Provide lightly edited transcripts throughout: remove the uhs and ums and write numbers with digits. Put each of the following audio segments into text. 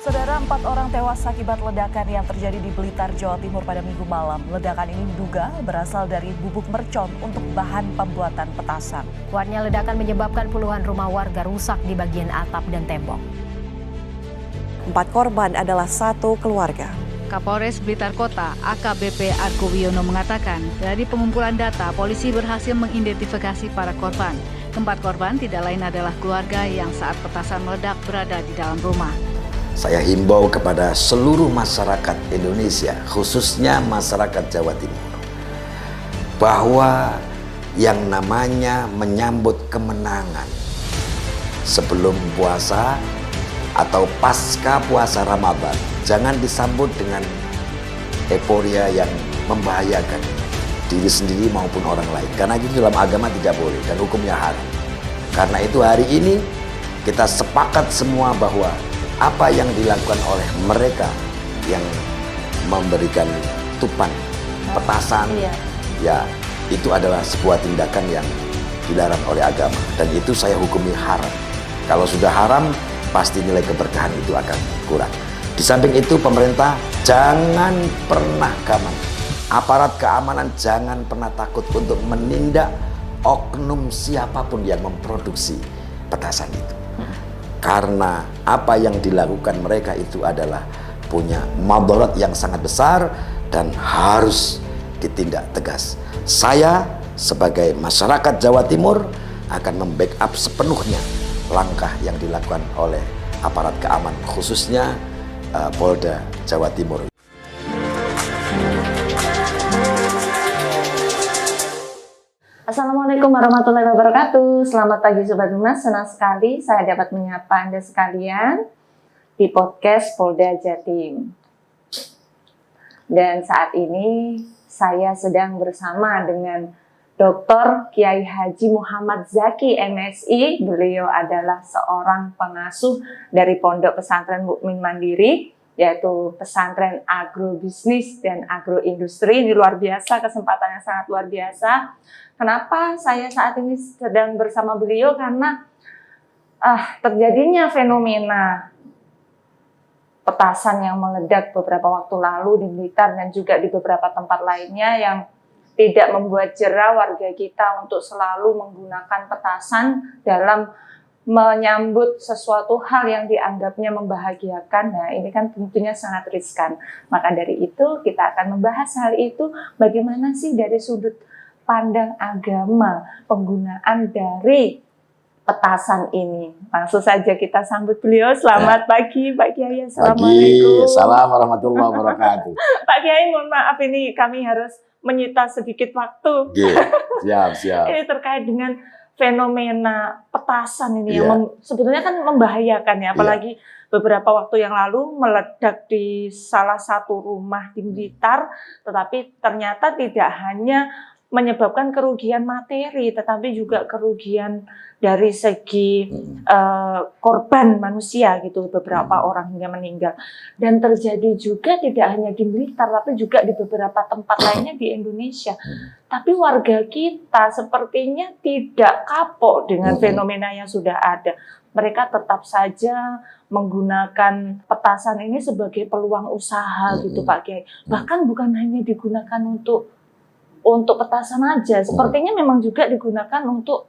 Saudara, 4 orang tewas akibat ledakan yang terjadi di Blitar, Jawa Timur pada Minggu malam. Ledakan ini diduga berasal dari bubuk mercon untuk bahan pembuatan petasan. Kuatnya ledakan menyebabkan puluhan rumah warga rusak di bagian atap dan tembok. 4 korban adalah satu keluarga. Kapolres Blitar Kota AKBP Argo Wiono mengatakan, dari pengumpulan data, polisi berhasil mengidentifikasi para korban. Keempat korban tidak lain adalah keluarga yang saat petasan meledak berada di dalam rumah. Saya himbau kepada seluruh masyarakat Indonesia, khususnya masyarakat Jawa Timur, bahwa yang namanya menyambut kemenangan sebelum puasa atau pasca puasa Ramadan, jangan disambut dengan euforia yang membahayakan diri sendiri maupun orang lain. Karena itu dalam agama tidak boleh dan hukumnya haram. Karena itu hari ini kita sepakat semua bahwa apa yang dilakukan oleh mereka yang memberikan tupan petasan, ya itu adalah sebuah tindakan yang dilarang oleh agama, dan itu saya hukumi haram. Kalau sudah haram, pasti nilai keberkahan itu akan kurang. Di samping itu, pemerintah jangan pernah gaman, aparat keamanan jangan pernah takut untuk menindak oknum siapapun yang memproduksi petasan itu. Karena apa yang dilakukan mereka itu adalah punya madarat yang sangat besar dan harus ditindak tegas. Saya sebagai masyarakat Jawa Timur akan membackup sepenuhnya langkah yang dilakukan oleh aparat keamanan, khususnya Polda Jawa Timur. Assalamualaikum warahmatullahi wabarakatuh. Selamat pagi Sobat Humas, senang sekali saya dapat menyapa Anda sekalian di podcast Polda Jatim. Dan saat ini saya sedang bersama dengan Dr. Kiai Haji Muhammad Zaki MSI. Beliau adalah seorang pengasuh dari Pondok Pesantren Mukmin Mandiri, yaitu pesantren agrobisnis dan agroindustri. Ini luar biasa, kesempatannya sangat luar biasa. Kenapa saya saat ini sedang bersama beliau? Karena terjadinya fenomena petasan yang meledak beberapa waktu lalu di Blitar dan juga di beberapa tempat lainnya yang tidak membuat jera warga kita untuk selalu menggunakan petasan dalam menyambut sesuatu hal yang dianggapnya membahagiakan. Nah, ini kan tentunya sangat riskan. Maka dari itu kita akan membahas hal itu, bagaimana sih dari sudut pandang agama penggunaan dari petasan ini. Langsung saja kita sambut beliau. Selamat pagi Pak Kiai. Assalamualaikum. Assalamualaikum warahmatullahi wabarakatuh. Pak Kiai, mohon maaf ini kami harus menyita sedikit waktu. Siap. Ini terkait dengan fenomena petasan ini yang sebetulnya kan membahayakan ya, apalagi beberapa waktu yang lalu meledak di salah satu rumah di Blitar, tetapi ternyata tidak hanya menyebabkan kerugian materi, tetapi juga kerugian dari segi korban manusia gitu, beberapa orang hingga meninggal. Dan terjadi juga tidak hanya di Blitar, tapi juga di beberapa tempat lainnya di Indonesia. Tapi warga kita sepertinya tidak kapok dengan fenomena yang sudah ada. Mereka tetap saja menggunakan petasan ini sebagai peluang usaha gitu Pak Kiai. Bahkan bukan hanya digunakan untuk petasan aja, sepertinya memang juga digunakan untuk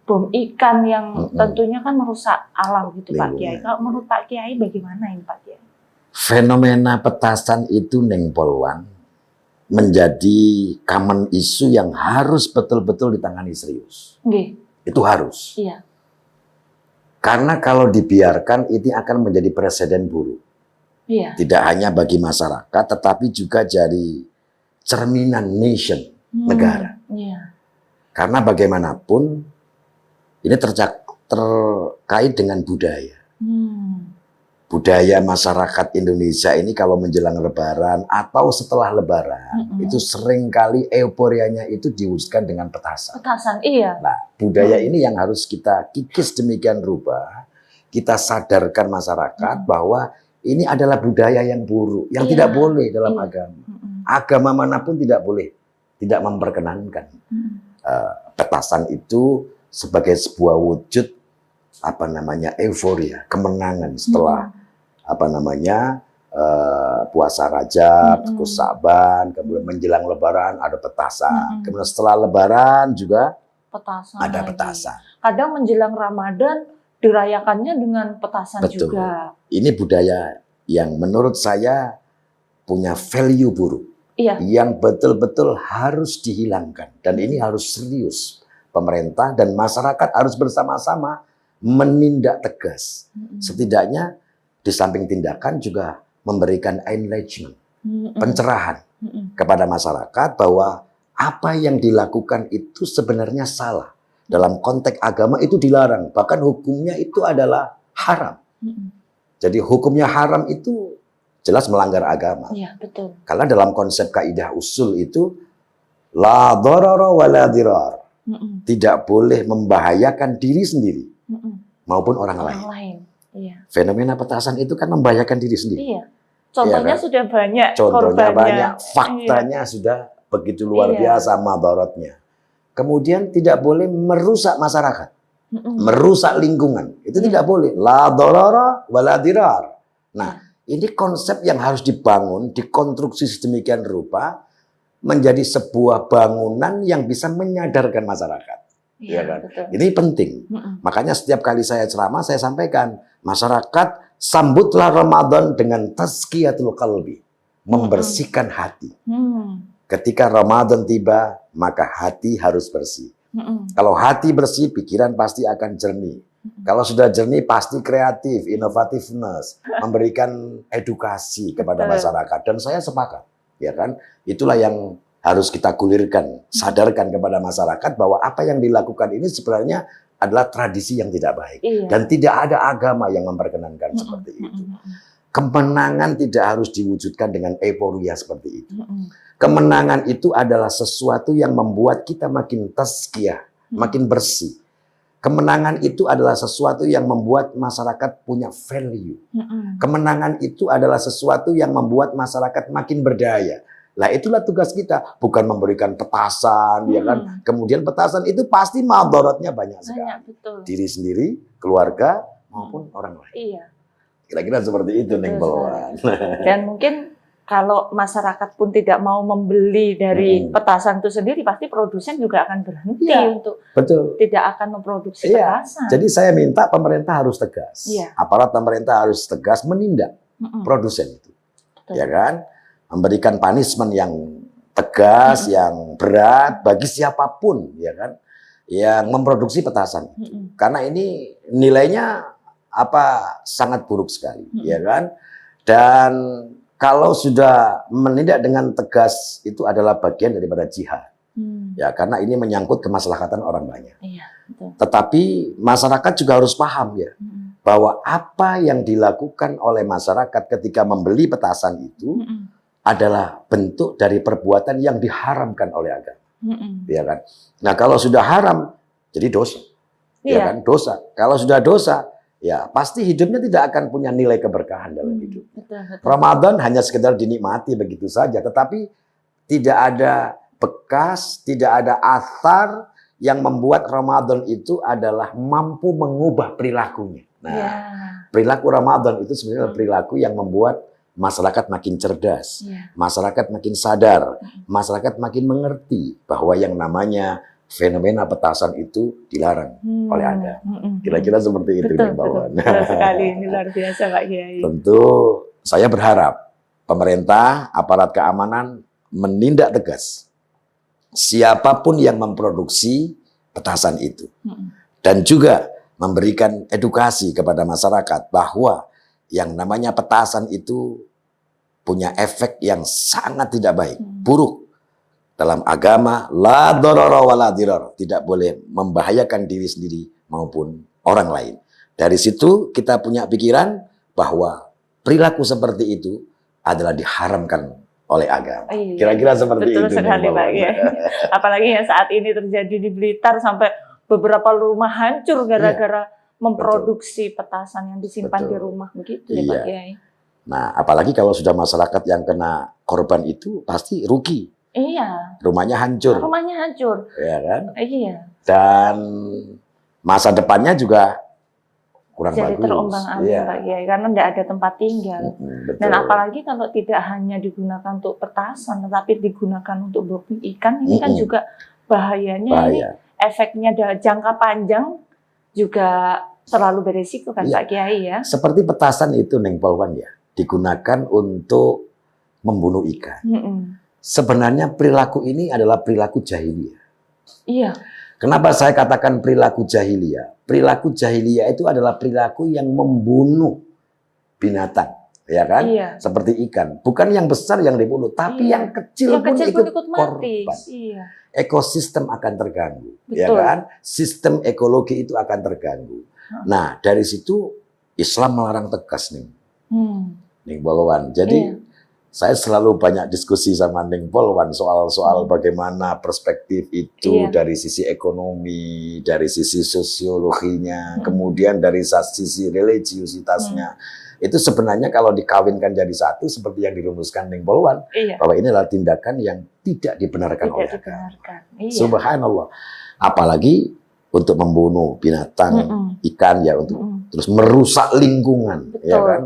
bom ikan yang tentunya kan merusak alam gitu Pak Kiai. Kalau menurut Pak Kiai bagaimana ini Pak Kiai? Fenomena petasan itu Neng Polwan menjadi common issue yang harus betul-betul ditangani serius. Itu harus. Iya. Karena kalau dibiarkan ini akan menjadi presiden buruk. Iya. Tidak hanya bagi masyarakat, tetapi juga jadi cerminan nation, negara. Iya. Karena bagaimanapun ini terkait dengan budaya. Budaya masyarakat Indonesia ini kalau menjelang Lebaran atau setelah Lebaran itu seringkali euforianya itu diwujudkan dengan petasan. Petasan, iya. Nah, budaya ini yang harus kita kikis demikian rupa, kita sadarkan masyarakat bahwa ini adalah budaya yang buruk, yang tidak boleh dalam agama. Agama manapun tidak boleh, tidak memperkenankan petasan itu sebagai sebuah wujud euforia, kemenangan setelah apa namanya puasa Rajab, terus Sa'ban, kemudian menjelang Lebaran ada petasan, kemudian setelah Lebaran juga Petasan ada lagi. petasan. Kadang menjelang Ramadan dirayakannya dengan petasan Betul. juga. Ini budaya yang menurut saya punya value buruk, Iya. yang betul-betul harus dihilangkan, dan ini harus serius. Pemerintah dan masyarakat harus bersama-sama menindak tegas. Setidaknya di samping tindakan juga memberikan enlightenment, pencerahan kepada masyarakat bahwa apa yang dilakukan itu sebenarnya salah. Dalam konteks agama itu dilarang, bahkan hukumnya itu adalah haram. Jadi hukumnya haram itu jelas melanggar agama. Iya, betul. Karena dalam konsep kaidah usul itu la dharara wa la dirar. Tidak boleh membahayakan diri sendiri maupun orang lain. Iya. Fenomena petasan itu kan membahayakan diri sendiri. Iya. Contohnya Iya kan? sudah banyak. Contohnya korbannya. banyak, faktanya sudah begitu luar biasa madaratnya. Kemudian tidak boleh merusak masyarakat, merusak lingkungan. Itu tidak boleh. La dharara wa la dirar. Nah, ini konsep yang harus dibangun, dikonstruksi sedemikian rupa menjadi sebuah bangunan yang bisa menyadarkan masyarakat. Iya, Ya kan? betul. Ini penting. Makanya setiap kali saya ceramah, saya sampaikan, masyarakat sambutlah Ramadan dengan tazkiyatul qalbi, membersihkan hati. Ketika Ramadan tiba, maka hati harus bersih. Kalau hati bersih, pikiran pasti akan jernih. Kalau sudah jernih, pasti kreatif, innovativeness, memberikan edukasi kepada masyarakat. Dan saya sepakat, ya kan? Itulah yang harus kita gulirkan, sadarkan kepada masyarakat bahwa apa yang dilakukan ini sebenarnya adalah tradisi yang tidak baik. Iya. Dan tidak ada agama yang memperkenankan seperti itu. Kemenangan tidak harus diwujudkan dengan euforia seperti itu. Kemenangan itu adalah sesuatu yang membuat kita makin tazkiyah, makin bersih. Kemenangan itu adalah sesuatu yang membuat masyarakat punya value. Kemenangan itu adalah sesuatu yang membuat masyarakat makin berdaya. Lah itulah tugas kita, bukan memberikan petasan, ya kan? Kemudian petasan itu pasti madaratnya banyak sekali. Banyak, betul. Diri sendiri, keluarga, maupun orang lain. Iya. Kira-kira seperti itu, Neng Polwan. Dan mungkin kalau masyarakat pun tidak mau membeli dari petasan itu sendiri, pasti produsen juga akan berhenti untuk Betul. tidak akan memproduksi Iya. petasan. Jadi saya minta pemerintah harus tegas. Iya. Aparat pemerintah harus tegas menindak produsen itu. Betul. Ya kan? Memberikan punishment yang tegas, yang berat bagi siapapun, ya kan? Yang memproduksi petasan. Karena ini nilainya sangat buruk sekali, ya kan? Dan kalau sudah menindak dengan tegas itu adalah bagian daripada jihad. Ya, karena ini menyangkut kemaslahatan orang banyak. Iya, betul. Tetapi masyarakat juga harus paham ya, bahwa apa yang dilakukan oleh masyarakat ketika membeli petasan itu adalah bentuk dari perbuatan yang diharamkan oleh agama. Ya kan? Nah, kalau sudah haram jadi dosa. Ya kan? Dosa. Kalau sudah dosa, ya pasti hidupnya tidak akan punya nilai keberkahan dalam hidup. Betul. Ramadan hanya sekedar dinikmati begitu saja, tetapi tidak ada bekas, tidak ada asar yang membuat Ramadan itu adalah mampu mengubah perilakunya. Nah, perilaku Ramadan itu sebenarnya perilaku yang membuat masyarakat makin cerdas, masyarakat makin sadar, masyarakat makin mengerti bahwa yang namanya fenomena petasan itu dilarang oleh agama. Kira-kira seperti itu, Mbak Wan. Betul sekali, ini luar biasa Pak Kiai. Tentu saya berharap pemerintah, aparat keamanan menindak tegas siapapun yang memproduksi petasan itu. Dan juga memberikan edukasi kepada masyarakat bahwa yang namanya petasan itu punya efek yang sangat tidak baik, buruk. Dalam agama, la dharara wa la dirar, tidak boleh membahayakan diri sendiri maupun orang lain. Dari situ kita punya pikiran bahwa perilaku seperti itu adalah diharamkan oleh agama. Kira-kira seperti betul itu. Betul sekali Pak Kiai. Apalagi yang saat ini terjadi di Blitar sampai beberapa rumah hancur gara-gara memproduksi petasan yang disimpan di rumah begitu ya Pak Kiai. Nah, apalagi kalau sudah masyarakat yang kena korban itu pasti rugi. Iya. Rumahnya hancur. Rumahnya hancur. Ya kan? Iya. Dan masa depannya juga kurang jadi bagus. terombang-ambing Iya. Pak Kiai, karena tidak ada tempat tinggal. Betul. Dan apalagi kalau tidak hanya digunakan untuk petasan, tetapi digunakan untuk bobbing ikan, ini kan juga bahayanya ini Bahaya. efeknya jangka panjang juga terlalu beresiko kan Iya. Pak Kiai ya. Seperti petasan itu Neng Polwan ya, digunakan untuk membunuh ikan. Sebenarnya perilaku ini adalah perilaku jahiliyah. Iya. Kenapa saya katakan perilaku jahiliyah? Perilaku jahiliyah itu adalah perilaku yang membunuh binatang, ya kan? Iya. Seperti ikan. Bukan yang besar yang dibunuh, tapi Iya. yang kecil Yang pun kecil ikut pun ikut mati. korban. Iya. Ekosistem akan terganggu, ya Betul. kan? Sistem ekologi itu akan terganggu. Nah, dari situ Islam melarang tegas nih, Ning Polwan. Jadi Iya. saya selalu banyak diskusi sama Ning Polwan soal bagaimana perspektif itu Iya. dari sisi ekonomi, dari sisi sosiologinya, kemudian dari sisi religiusitasnya. Itu sebenarnya kalau dikawinkan jadi satu seperti yang dirumuskan Ning Polwan, Iya. bahwa ini adalah tindakan yang tidak dibenarkan oleh Tidak agama. dibenarkan. Iya. Subhanallah. Apalagi untuk membunuh binatang, ikan ya, untuk terus merusak lingkungan, Betul. ya kan?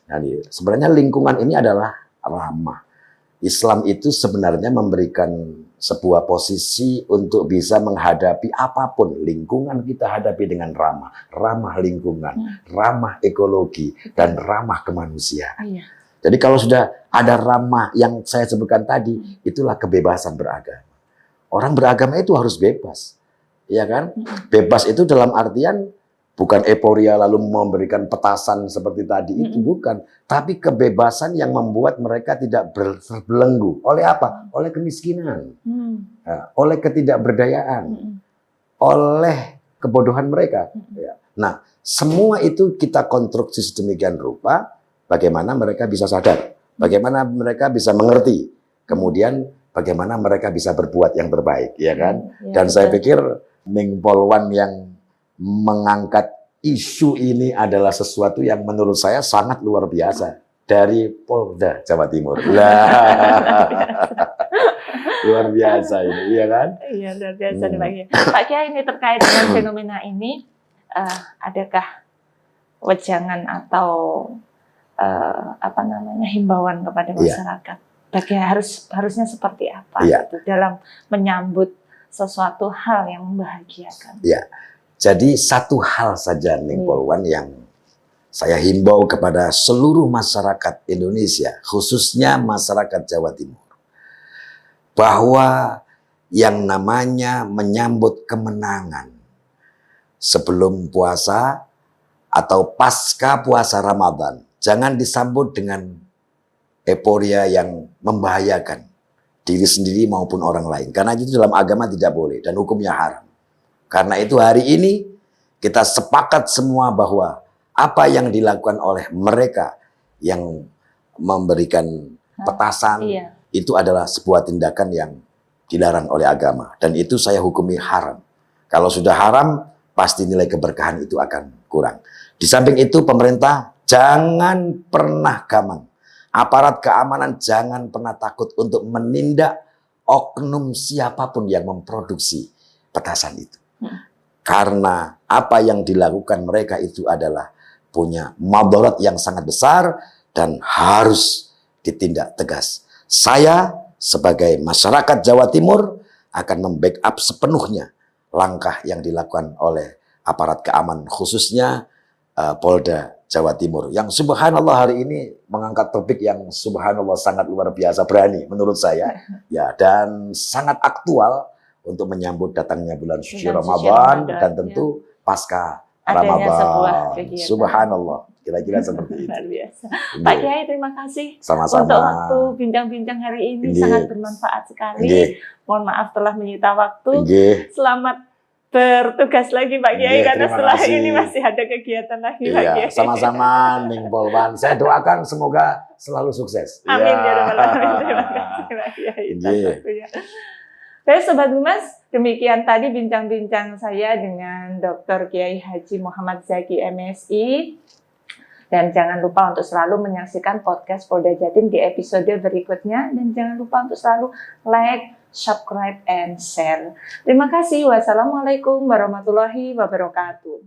Nah, sebenarnya lingkungan ini adalah ramah. Islam itu sebenarnya memberikan sebuah posisi untuk bisa menghadapi apapun lingkungan kita hadapi dengan ramah lingkungan, ramah ekologi, dan ramah kemanusiaan. Iya. Jadi kalau sudah ada ramah yang saya sebutkan tadi, itulah kebebasan beragama. Orang beragama itu harus bebas, ya kan? Bebas itu dalam artian bukan euforia lalu memberikan petasan seperti tadi itu, bukan. Tapi kebebasan yang membuat mereka tidak terbelenggu. Oleh apa? Oleh kemiskinan, oleh ketidakberdayaan, oleh kebodohan mereka. Nah, semua itu kita konstruksi sedemikian rupa, bagaimana mereka bisa sadar, bagaimana mereka bisa mengerti, kemudian bagaimana mereka bisa berbuat yang terbaik, ya kan? Dan saya pikir Ning Polwan yang mengangkat isu ini adalah sesuatu yang menurut saya sangat luar biasa dari Polda Jawa Timur. Luar biasa ini, iya kan? Iya, luar biasa nih Pak Kiai. Pak Kiai, ini terkait dengan fenomena ini, adakah wejangan atau himbauan kepada masyarakat? Harusnya seperti apa gitu, dalam menyambut sesuatu hal yang membahagiakan? Ya, jadi satu hal saja Ning Polwan yang saya himbau kepada seluruh masyarakat Indonesia, khususnya masyarakat Jawa Timur, bahwa yang namanya menyambut kemenangan sebelum puasa atau pasca puasa Ramadan, jangan disambut dengan euforia yang membahayakan diri sendiri maupun orang lain. Karena itu dalam agama tidak boleh dan hukumnya haram. Karena itu hari ini kita sepakat semua bahwa apa yang dilakukan oleh mereka yang memberikan petasan itu adalah sebuah tindakan yang dilarang oleh agama. Dan itu saya hukumi haram. Kalau sudah haram, pasti nilai keberkahan itu akan kurang. Di samping itu pemerintah jangan pernah gamang. Aparat keamanan jangan pernah takut untuk menindak oknum siapapun yang memproduksi petasan itu. Karena apa yang dilakukan mereka itu adalah punya madarat yang sangat besar dan harus ditindak tegas. Saya sebagai masyarakat Jawa Timur akan membackup sepenuhnya langkah yang dilakukan oleh aparat keamanan, khususnya Polda Jawa Timur, yang subhanallah hari ini mengangkat topik yang subhanallah sangat luar biasa berani menurut saya, ya, dan sangat aktual untuk menyambut datangnya bulan suci Ramadan dan tentu pasca Ramadan. Subhanallah, kira-kira seperti itu. Luar biasa. Pak Kiai, terima kasih sama-sama untuk waktu bincang-bincang hari ini, sangat bermanfaat sekali. Mohon maaf telah menyita waktu. Selamat bertugas lagi Pak Kiai, karena setelah ini masih ada kegiatan lagi Pak Kiai. Sama-sama Ning Polwan. Saya doakan semoga selalu sukses. Amin ya rabbal alamin. Terima kasih Pak Kiai. Baik Sobat Humas, demikian tadi bincang-bincang saya dengan Dr. Kiai Haji Muhammad Zaki MSI. Dan jangan lupa untuk selalu menyaksikan podcast Polda Jatim di episode berikutnya. Dan jangan lupa untuk selalu like, subscribe, and share. Terima kasih. Wassalamualaikum warahmatullahi wabarakatuh.